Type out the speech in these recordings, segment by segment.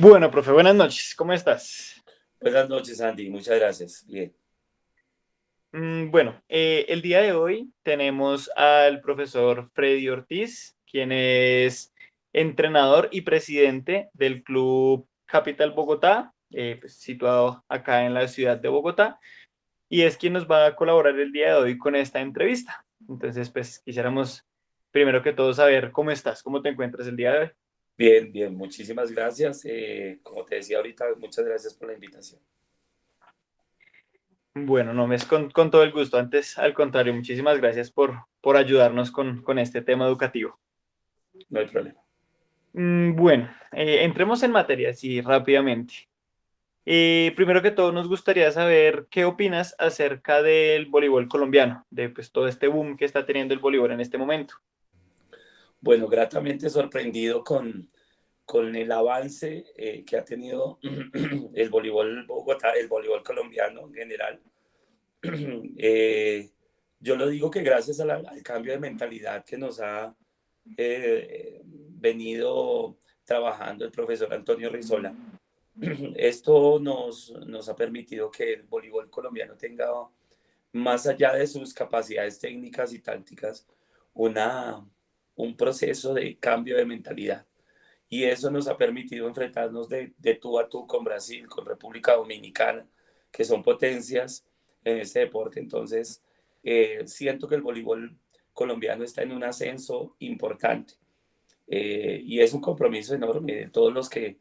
Bueno, profe, buenas noches. ¿Cómo estás? Buenas noches, Andy. Muchas gracias. Bien. Bueno, el día de hoy tenemos al profesor Freddy Ortiz, quien es entrenador y presidente del Club Capital Bogotá, pues, situado acá en la ciudad de Bogotá, y es quien nos va a colaborar el día de hoy con esta entrevista. Entonces, pues quisiéramos primero que todo saber cómo estás, cómo te encuentras el día de hoy. Bien, bien. Muchísimas gracias. Como te decía ahorita, muchas gracias por la invitación. Bueno, no me es con todo el gusto. Antes, al contrario, muchísimas gracias por ayudarnos con este tema educativo. No hay problema. Bueno, entremos en materia, sí, rápidamente. Primero que todo, nos gustaría saber qué opinas acerca del voleibol colombiano, de pues, todo este boom que está teniendo el voleibol en este momento. Bueno, gratamente sorprendido con el avance que ha tenido el voleibol Bogotá, el voleibol colombiano en general. Eh, yo lo digo que gracias al cambio de mentalidad que nos ha venido trabajando el profesor Antonio Rizola. Esto nos ha permitido que el voleibol colombiano tenga, más allá de sus capacidades técnicas y tácticas, una, un proceso de cambio de mentalidad. Y eso nos ha permitido enfrentarnos de tú a tú con Brasil, con República Dominicana, que son potencias en este deporte. Entonces, siento que el voleibol colombiano está en un ascenso importante. Y es un compromiso enorme de todos los que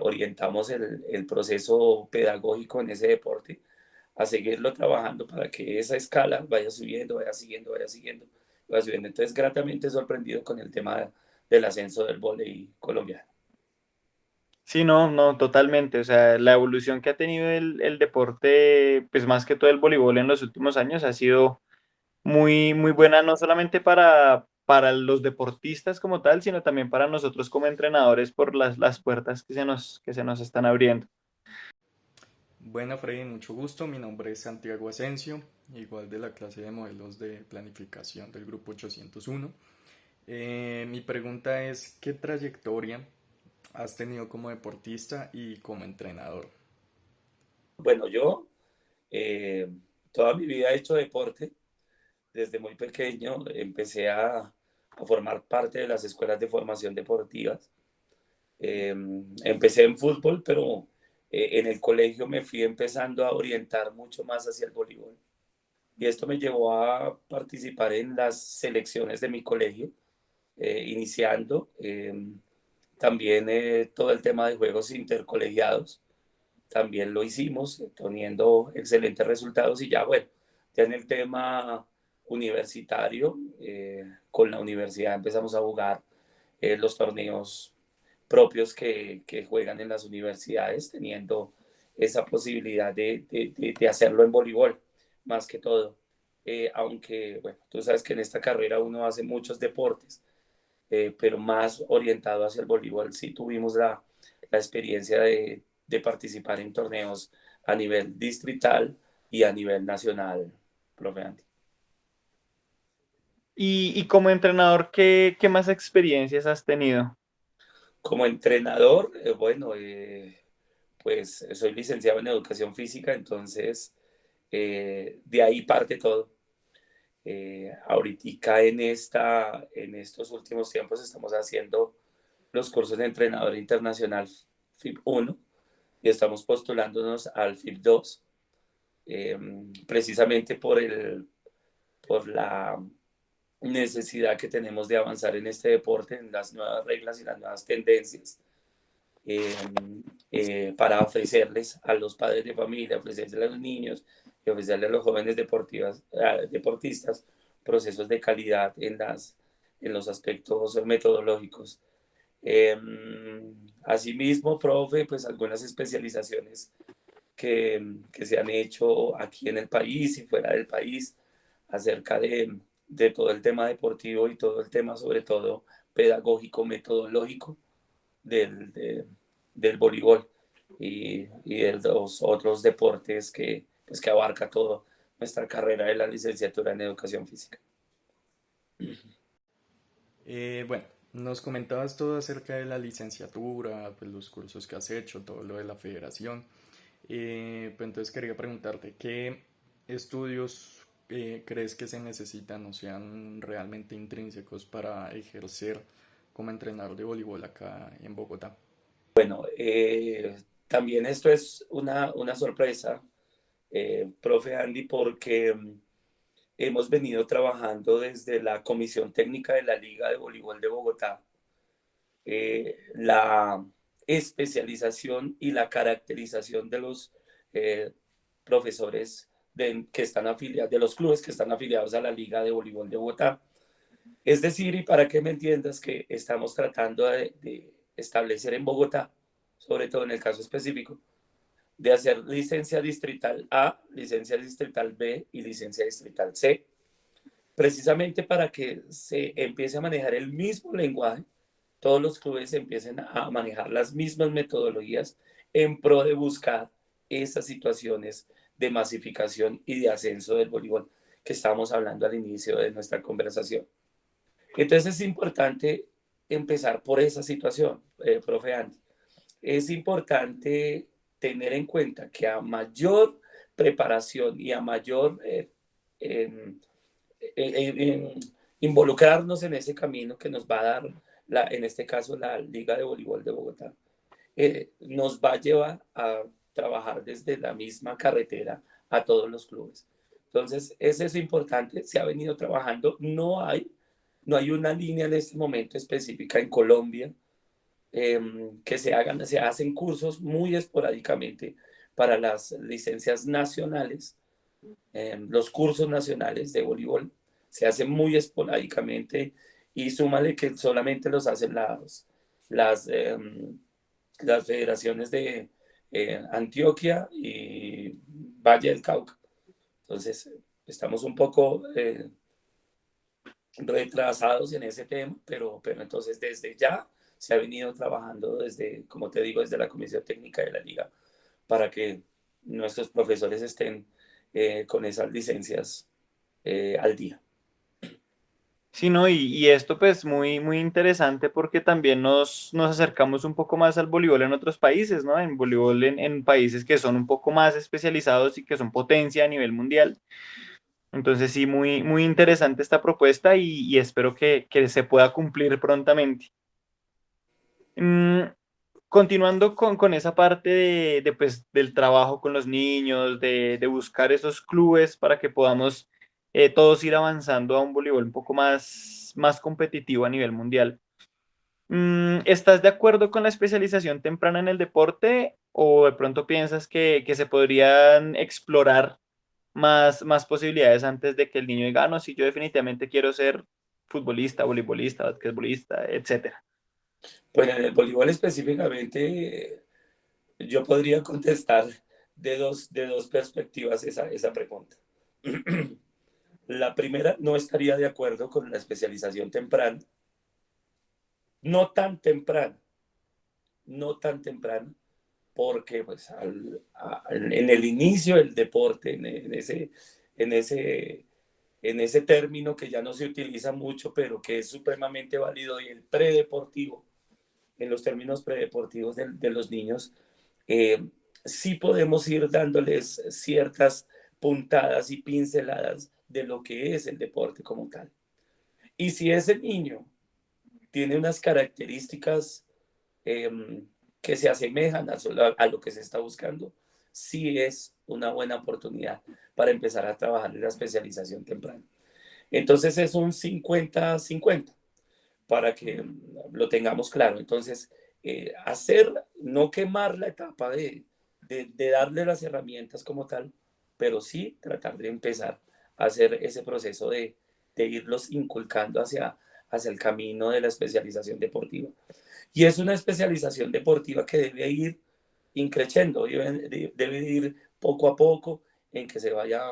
orientamos el proceso pedagógico en ese deporte, a seguirlo trabajando para que esa escala vaya subiendo, vaya siguiendo, vaya siguiendo, vaya subiendo. Entonces, gratamente sorprendido con el tema del ascenso del voleibol colombiano. Sí, no, no, totalmente. O sea, la evolución que ha tenido el deporte, pues más que todo el voleibol en los últimos años, ha sido muy, muy buena, no solamente para los deportistas como tal, sino también para nosotros como entrenadores por las puertas que se nos están abriendo. Bueno, Freddy, mucho gusto. Mi nombre es Santiago Asensio, igual de la clase de modelos de planificación del grupo 801. Mi pregunta es, ¿qué trayectoria has tenido como deportista y como entrenador? Bueno, yo eh, toda mi vida he hecho deporte. Desde muy pequeño empecé a formar parte de las escuelas de formación deportivas. Empecé en fútbol, pero en el colegio me fui empezando a orientar mucho más hacia el voleibol. Y esto me llevó a participar en las selecciones de mi colegio, iniciando también todo el tema de juegos intercolegiados. También lo hicimos, teniendo excelentes resultados y ya, bueno, ya en el tema universitario, con la universidad empezamos a jugar los torneos propios que juegan en las universidades, teniendo esa posibilidad de hacerlo en voleibol, más que todo. Aunque, bueno, tú sabes que en esta carrera uno hace muchos deportes, pero más orientado hacia el voleibol. Sí tuvimos la experiencia de participar en torneos a nivel distrital y a nivel nacional, profe Andy. Y como entrenador, ¿qué más experiencias has tenido? Como entrenador, bueno, pues soy licenciado en educación física, entonces de ahí parte todo. Ahorita en estos últimos tiempos estamos haciendo los cursos de entrenador internacional FIP 1 y estamos postulándonos al FIP 2, eh, precisamente por la necesidad que tenemos de avanzar en este deporte, en las nuevas reglas y las nuevas tendencias, eh, para ofrecerles a los padres de familia, ofrecerles a los niños y ofrecerles a los jóvenes deportistas procesos de calidad en los aspectos metodológicos. Eh, Asimismo, profe, pues algunas especializaciones que se han hecho aquí en el país y fuera del país acerca de todo el tema deportivo y todo el tema sobre todo pedagógico, metodológico del, de, del voleibol y de los otros deportes pues, que abarca todo nuestra carrera de la licenciatura en educación física. Bueno, Nos comentabas todo acerca de la licenciatura, pues los cursos que has hecho, todo lo de la federación. Pues entonces quería preguntarte, ¿qué estudios crees que se necesitan o sean realmente intrínsecos para ejercer como entrenador de voleibol acá en Bogotá? Bueno, también esto es una sorpresa, profe Andy, porque hemos venido trabajando desde la Comisión Técnica de la Liga de Voleibol de Bogotá, la especialización y la caracterización de los profesores que están afiliados, de los clubes que están afiliados a la Liga de Voleibol de Bogotá. Es decir, y para que me entiendas, que estamos tratando de establecer en Bogotá, sobre todo en el caso específico, de hacer licencia distrital A, licencia distrital B y licencia distrital C, precisamente para que se empiece a manejar el mismo lenguaje, todos los clubes empiecen a manejar las mismas metodologías en pro de buscar esas situaciones de masificación y de ascenso del voleibol que estábamos hablando al inicio de nuestra conversación. Entonces es importante empezar por esa situación, profe Andy. Es importante tener en cuenta que a mayor preparación y a mayor en involucrarnos en ese camino que nos va a dar, en este caso, la Liga de Voleibol de Bogotá, nos va a llevar a trabajar desde la misma carretera a todos los clubes. Entonces, es eso importante, se ha venido trabajando, no hay una línea en este momento específica en Colombia que se hacen cursos muy esporádicamente para las licencias nacionales, los cursos nacionales de voleibol se hacen muy esporádicamente y súmale que solamente los hacen las, eh, las federaciones de Antioquia y Valle del Cauca. Entonces, estamos un poco retrasados en ese tema, pero entonces desde ya se ha venido trabajando desde, como te digo, desde la Comisión Técnica de la Liga para que nuestros profesores estén con esas licencias al día. Sí, ¿no? Y esto pues muy interesante porque también nos acercamos un poco más al voleibol en otros países, ¿no? En voleibol en países que son un poco más especializados y que son potencia a nivel mundial. Entonces sí, muy interesante esta propuesta y espero que se pueda cumplir prontamente. Mm, continuando con esa parte pues, del trabajo con los niños, de buscar esos clubes para que podamos todos ir avanzando a un voleibol un poco más competitivo a nivel mundial. ¿Estás de acuerdo con la especialización temprana en el deporte o de pronto piensas que se podrían explorar más posibilidades antes de que el niño diga, "Ah, no, sí, yo definitivamente quiero ser futbolista, voleibolista, basquetbolista, etcétera"? Bueno, en el voleibol específicamente, yo podría contestar de dos perspectivas esa pregunta. La primera, no estaría de acuerdo con la especialización temprana, no tan temprana, no tan temprana, porque pues en el inicio del deporte, en ese, en ese término que ya no se utiliza mucho, pero que es supremamente válido, y el predeportivo, en los términos predeportivos de los niños, eh, sí podemos ir dándoles ciertas puntadas y pinceladas de lo que es el deporte como tal. Y si ese niño tiene unas características eh, que se asemejan a lo que se está buscando, sí es una buena oportunidad para empezar a trabajar en la especialización temprana. Entonces es un 50-50 para que lo tengamos claro. Entonces, no quemar la etapa de darle las herramientas como tal, pero sí tratar de empezar a hacer ese proceso de irlos inculcando hacia el camino de la especialización deportiva. Y es una especialización deportiva que debe ir increciendo, debe ir poco a poco en que se vaya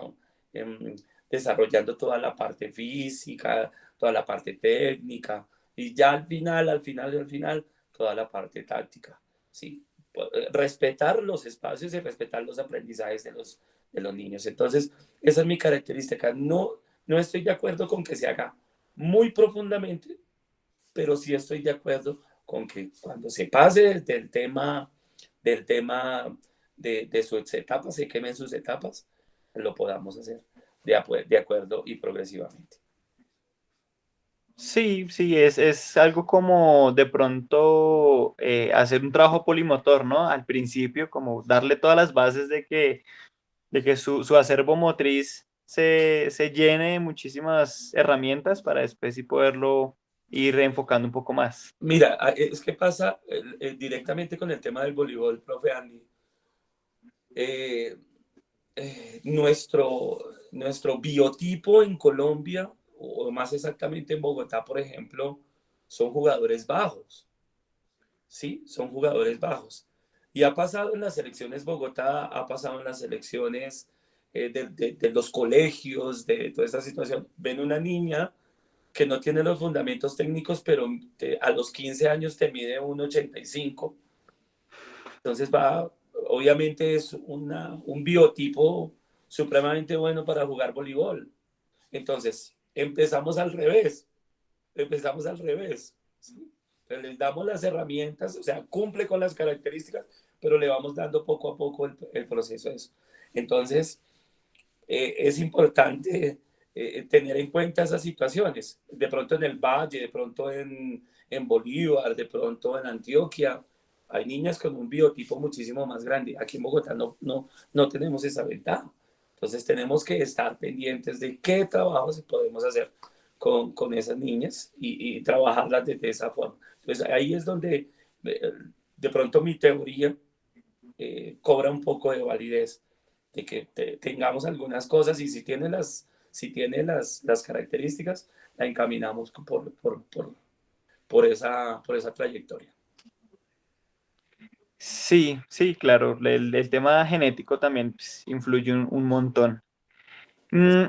em, desarrollando toda la parte física, toda la parte técnica y ya al final, toda la parte táctica. ¿Sí? Respetar los espacios y respetar los aprendizajes de los niños. Entonces, esa es mi característica. No estoy de acuerdo con que se haga muy profundamente, pero sí estoy de acuerdo con que cuando se pase del tema de sus etapas, se quemen sus etapas, lo podamos hacer de acuerdo y progresivamente. Sí, sí, es algo como de pronto hacer un trabajo polimotor, ¿no? Al principio, como darle todas las bases de que su acervo motriz se llene de muchísimas herramientas para después sí poderlo ir enfocando un poco más. Mira, es que pasa directamente con el tema del voleibol, profe Andy. Eh, nuestro biotipo en Colombia, o más exactamente en Bogotá, por ejemplo, son jugadores bajos, ¿sí? Son jugadores bajos. Y ha pasado en las selecciones Bogotá, ha pasado en las selecciones de los colegios, de toda esta situación. Ven una niña que no tiene los fundamentos técnicos, pero a los 15 años te mide 1,85. Entonces obviamente es un biotipo supremamente bueno para jugar voleibol. Entonces, empezamos al revés. ¿Sí? Entonces, les damos las herramientas, o sea, cumple con las características, pero le vamos dando poco a poco el proceso de eso. Entonces, es importante tener en cuenta esas situaciones. De pronto en el Valle, de pronto en Bolívar, de pronto en Antioquia, hay niñas con un biotipo muchísimo más grande. Aquí en Bogotá no tenemos esa ventaja. Entonces tenemos que estar pendientes de qué trabajos podemos hacer con esas niñas y trabajarlas de esa forma. Entonces ahí es donde de pronto mi teoría cobra un poco de validez, de que tengamos algunas cosas y si tiene las características, la encaminamos por esa trayectoria. Sí, sí, claro, el tema genético también pues, influye un montón.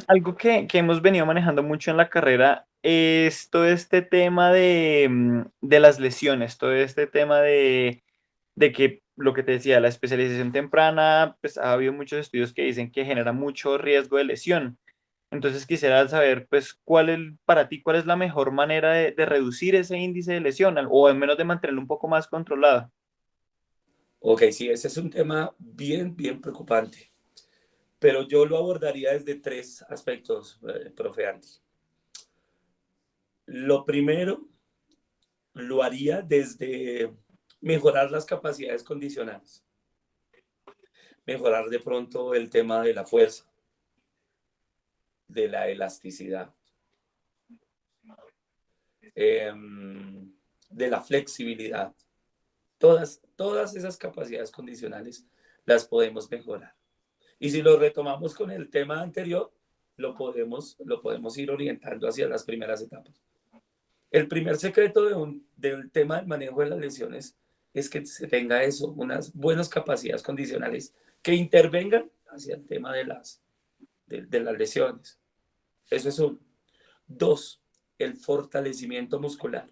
Algo que hemos venido manejando mucho en la carrera es todo este tema de las lesiones, todo este tema de que lo que te decía, la especialización temprana, pues ha habido muchos estudios que dicen que genera mucho riesgo de lesión. Entonces quisiera saber, pues, para ti, cuál es la mejor manera de reducir ese índice de lesión o al menos de mantenerlo un poco más controlado. Ok, sí, ese es un tema bien, bien preocupante, pero yo lo abordaría desde tres aspectos, profe Andy. Lo primero, lo haría desde mejorar las capacidades condicionales, mejorar de pronto el tema de la fuerza, de la elasticidad, eh, de la flexibilidad. Todas esas capacidades condicionales las podemos mejorar. Y si lo retomamos con el tema anterior, lo podemos ir orientando hacia las primeras etapas. El primer secreto del tema del manejo de las lesiones es que se tenga eso, unas buenas capacidades condicionales que intervengan hacia el tema de las lesiones. Eso es uno. Dos, el fortalecimiento muscular.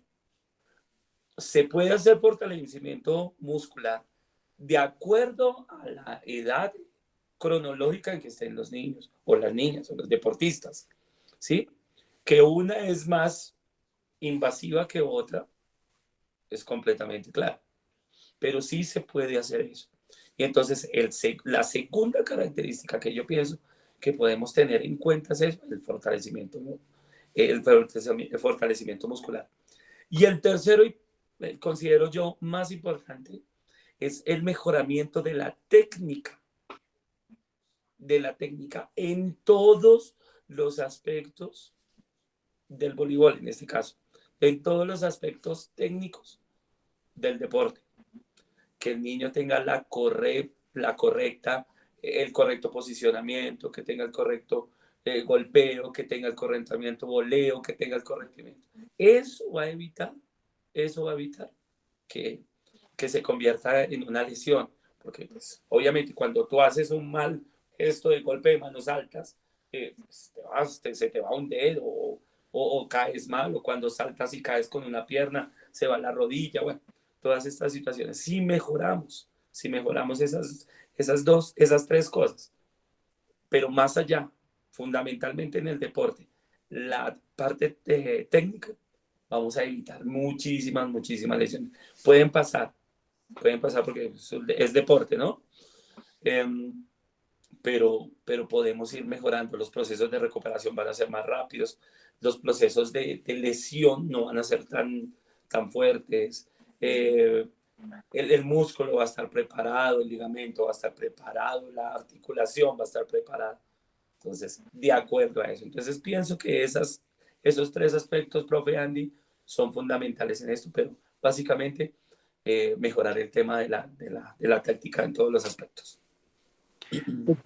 Se puede hacer fortalecimiento muscular de acuerdo a la edad cronológica en que estén los niños o las niñas o los deportistas, ¿sí? Que una es más invasiva que otra, es completamente claro, pero sí se puede hacer eso. Y entonces la segunda característica que yo pienso que podemos tener en cuenta es eso, el fortalecimiento muscular. Y el tercero, y considero yo más importante, es el mejoramiento de la técnica en todos los aspectos del voleibol, en este caso, en todos los aspectos técnicos del deporte. Que el niño tenga el correcto posicionamiento, que tenga el correcto golpeo, que tenga el correcto voleo, que tenga el correcto. Eso va a evitar que, que se convierta en una lesión, porque pues, obviamente cuando tú haces un mal gesto de golpe de manos altas, pues, se te va un dedo o caes mal, o cuando saltas y caes con una pierna, se va la rodilla, bueno, todas estas situaciones. Si mejoramos esas tres cosas, pero más allá, fundamentalmente en el deporte, la parte técnica vamos a evitar muchísimas lesiones. Pueden pasar porque es deporte, ¿no? Pero podemos ir mejorando, los procesos de recuperación van a ser más rápidos, los procesos de lesión no van a ser tan fuertes, el músculo va a estar preparado, el ligamento va a estar preparado, la articulación va a estar preparada. Entonces, de acuerdo a eso. Entonces, pienso que esos tres aspectos, profe Andy, son fundamentales en esto, pero básicamente mejorar el tema de la táctica en todos los aspectos. Ok,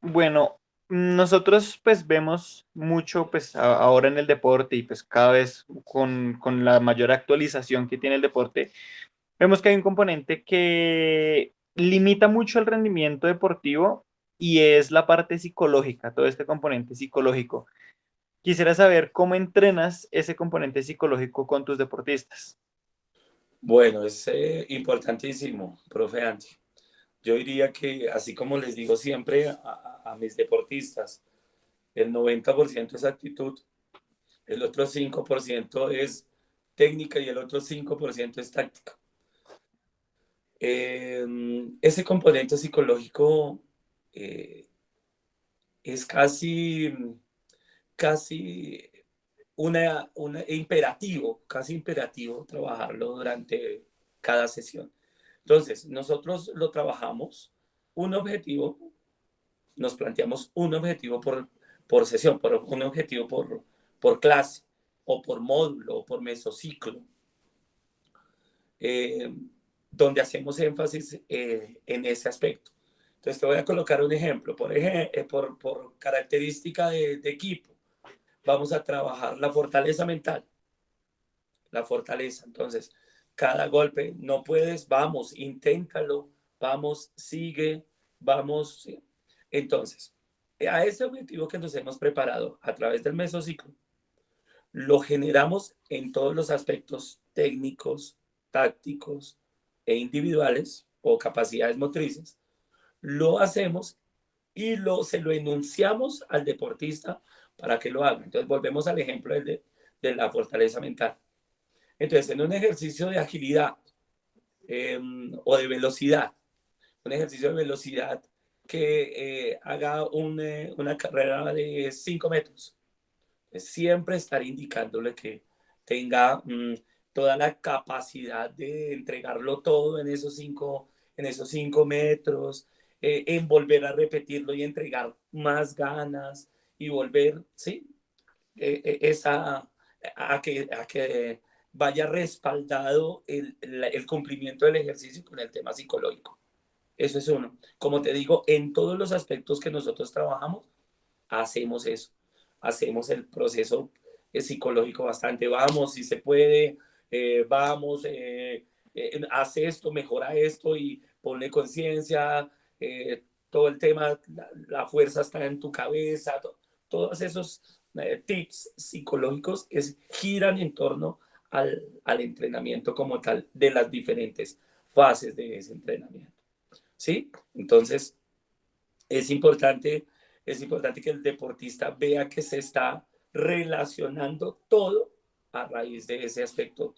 bueno, nosotros pues vemos mucho pues ahora en el deporte y pues cada vez con la mayor actualización que tiene el deporte, vemos que hay un componente que limita mucho el rendimiento deportivo y es la parte psicológica, todo este componente psicológico. Quisiera saber cómo entrenas ese componente psicológico con tus deportistas. Bueno, es importantísimo, profe Andy. Yo diría que, así como les digo siempre a mis deportistas, el 90% es actitud, el otro 5% es técnica y el otro 5% es táctica. Ese componente psicológico eh, es casi casi imperativo trabajarlo durante cada sesión. Entonces, nosotros lo trabajamos, un objetivo, nos planteamos un objetivo por sesión, un objetivo por clase, o por módulo, o por mesociclo, eh, donde hacemos énfasis en ese aspecto. Entonces, te voy a colocar un ejemplo. Por característica de equipo, vamos a trabajar la fortaleza mental, la fortaleza. Entonces, cada golpe, no puedes, vamos, inténtalo, vamos, sigue, vamos. ¿Sí? Entonces, a ese objetivo que nos hemos preparado a través del mesociclo, lo generamos en todos los aspectos técnicos, tácticos e individuales o capacidades motrices. Lo hacemos y se lo enunciamos al deportista para que lo haga. Entonces, volvemos al ejemplo de la fortaleza mental. Entonces, en un ejercicio de agilidad o de velocidad, un ejercicio de velocidad que haga una carrera de 5 metros, es siempre estar indicándole que tenga toda la capacidad de entregarlo todo en esos cinco metros, en volver a repetirlo y entregar más ganas y volver, ¿sí? Esa, a que vaya respaldado el cumplimiento del ejercicio con el tema psicológico. Eso es uno. Como te digo, en todos los aspectos que nosotros trabajamos, hacemos eso. Hacemos el proceso psicológico bastante. Vamos, si se puede, vamos, haz esto, mejora esto y ponle conciencia. Todo el tema, la fuerza está en tu cabeza. Todos esos tips psicológicos giran en torno al entrenamiento como tal de las diferentes fases de ese entrenamiento. ¿Sí? Entonces, es importante, es importante que el deportista vea que se está relacionando todo a raíz de ese aspecto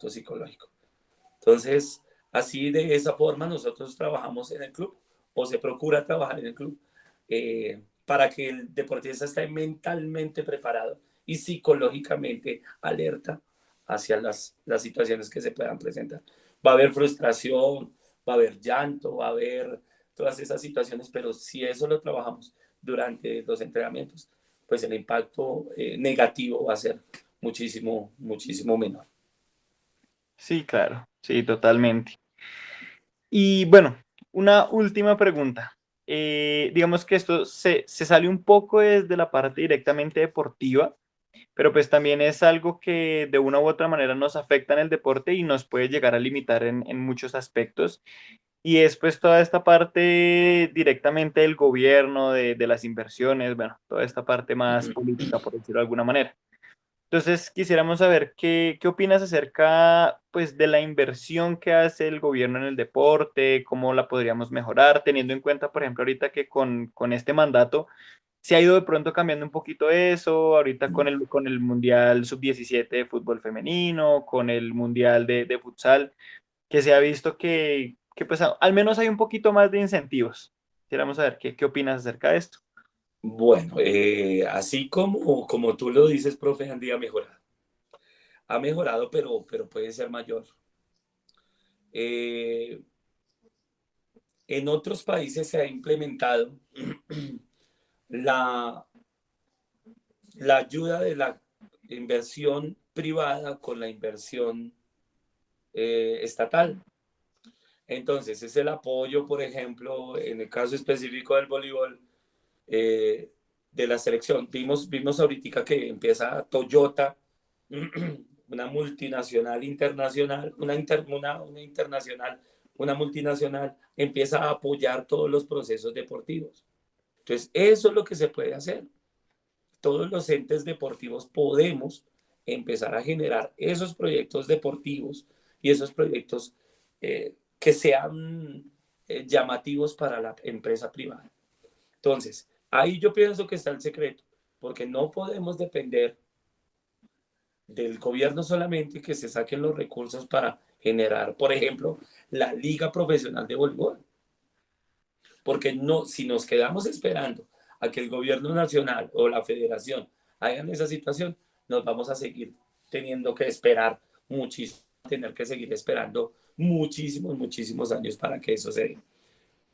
psicológico. Entonces, así de esa forma nosotros trabajamos en el club o se procura trabajar en el club para que el deportista esté mentalmente preparado y psicológicamente alerta hacia las situaciones que se puedan presentar. Va a haber frustración, va a haber llanto, va a haber todas esas situaciones, pero si eso lo trabajamos durante los entrenamientos, pues el impacto negativo va a ser muchísimo menor. Sí, claro, sí, totalmente. Y bueno, una última pregunta. Digamos que esto se sale un poco desde la parte directamente deportiva, pero pues también es algo que de una u otra manera nos afecta en el deporte y nos puede llegar a limitar en muchos aspectos. Y es pues toda esta parte directamente del gobierno, de las inversiones, bueno, toda esta parte más política, por decirlo de alguna manera. Entonces, quisiéramos saber qué opinas acerca, pues, de la inversión que hace el gobierno en el deporte, cómo la podríamos mejorar, teniendo en cuenta, por ejemplo, ahorita que con este mandato se ha ido de pronto cambiando un poquito eso, ahorita con el Mundial Sub-17 de fútbol femenino, con el Mundial de futsal, que se ha visto que pues al menos hay un poquito más de incentivos. Quisiéramos saber qué opinas acerca de esto. Bueno, así como tú lo dices, profe Andy, ha mejorado. Ha mejorado, pero puede ser mayor. Eh, en otros países se ha implementado la, la ayuda de la inversión privada con la inversión estatal. Entonces, es el apoyo, por ejemplo, en el caso específico del voleibol, de la selección. Vimos ahorita que empieza Toyota, una multinacional internacional, una internacional, una multinacional, empieza a apoyar todos los procesos deportivos. Entonces, eso es lo que se puede hacer. Todos los entes deportivos podemos empezar a generar esos proyectos deportivos y esos proyectos que sean llamativos para la empresa privada. Entonces, ahí yo pienso que está el secreto, porque no podemos depender del gobierno solamente que se saquen los recursos para generar, por ejemplo, la liga profesional de voleibol. Porque no, si nos quedamos esperando a que el gobierno nacional o la federación hagan esa situación, nos vamos a seguir teniendo que esperar muchísimo, tener que seguir esperando muchísimos años para que eso se dé.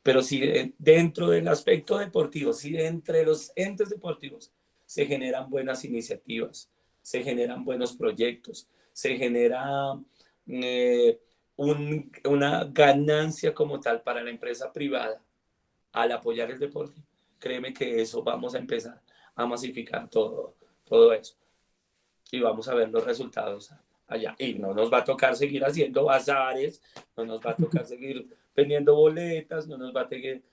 Pero si dentro del aspecto deportivo, si entre los entes deportivos se generan buenas iniciativas, se generan buenos proyectos, se genera eh, una ganancia como tal para la empresa privada al apoyar el deporte, créeme que eso vamos a empezar a masificar todo eso y vamos a ver los resultados allá. Y no nos va a tocar seguir haciendo bazares, no nos va a tocar seguir vendiendo boletas, no nos va a seguir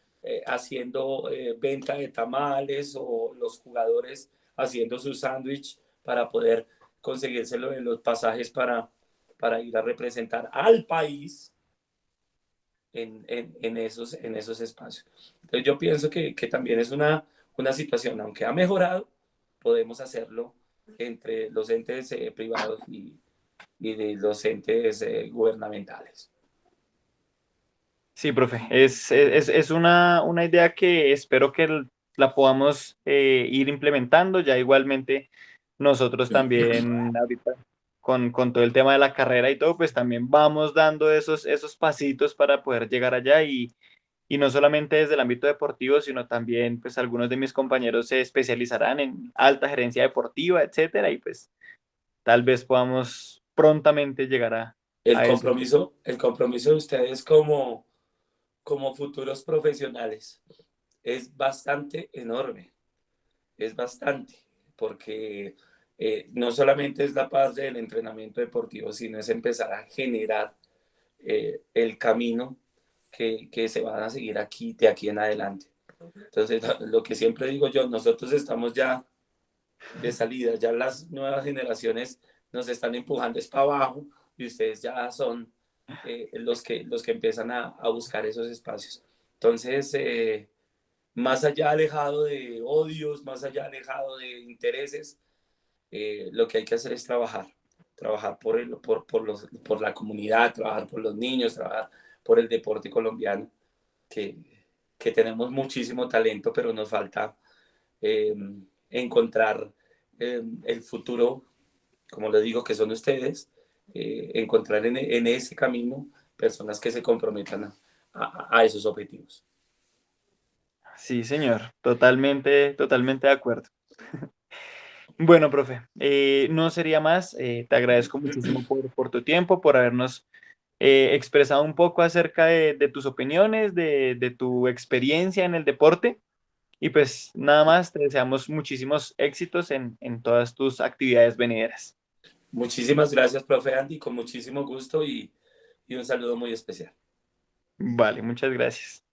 haciendo venta de tamales o los jugadores haciendo su sándwich para poder conseguírselo en los pasajes para ir a representar al país en esos espacios. Entonces yo pienso que también es una situación, aunque ha mejorado, podemos hacerlo entre los entes privados y de los entes gubernamentales. Sí, profe, es una idea que espero que la podamos ir implementando. Ya igualmente nosotros también ahorita con todo el tema de la carrera y todo, pues también vamos dando esos pasitos para poder llegar allá y no solamente desde el ámbito deportivo, sino también pues algunos de mis compañeros se especializarán en alta gerencia deportiva, etcétera, y pues tal vez podamos prontamente llegar a eso. El compromiso de ustedes como futuros profesionales es bastante enorme, es bastante, porque no solamente es la parte del entrenamiento deportivo, sino es empezar a generar el camino que se van a seguir aquí, de aquí en adelante. Entonces, lo que siempre digo yo, nosotros estamos ya de salida, ya las nuevas generaciones nos están empujando es para abajo y ustedes ya son los que empiezan a buscar esos espacios. Entonces, más allá alejado de odios, más allá alejado de intereses, lo que hay que hacer es trabajar por la comunidad, trabajar por los niños, trabajar por el deporte colombiano, que, que tenemos muchísimo talento, pero nos falta eh, encontrar el futuro, como les digo, que son ustedes, encontrar en ese camino personas que se comprometan a esos objetivos. Sí, señor, totalmente de acuerdo. Bueno, profe, no sería más. Te agradezco muchísimo por tu tiempo, por habernos expresado un poco acerca de tus opiniones, de tu experiencia en el deporte. Y pues nada más, te deseamos muchísimos éxitos en todas tus actividades venideras. Muchísimas gracias, profe Andy, con muchísimo gusto y un saludo muy especial. Vale, muchas gracias.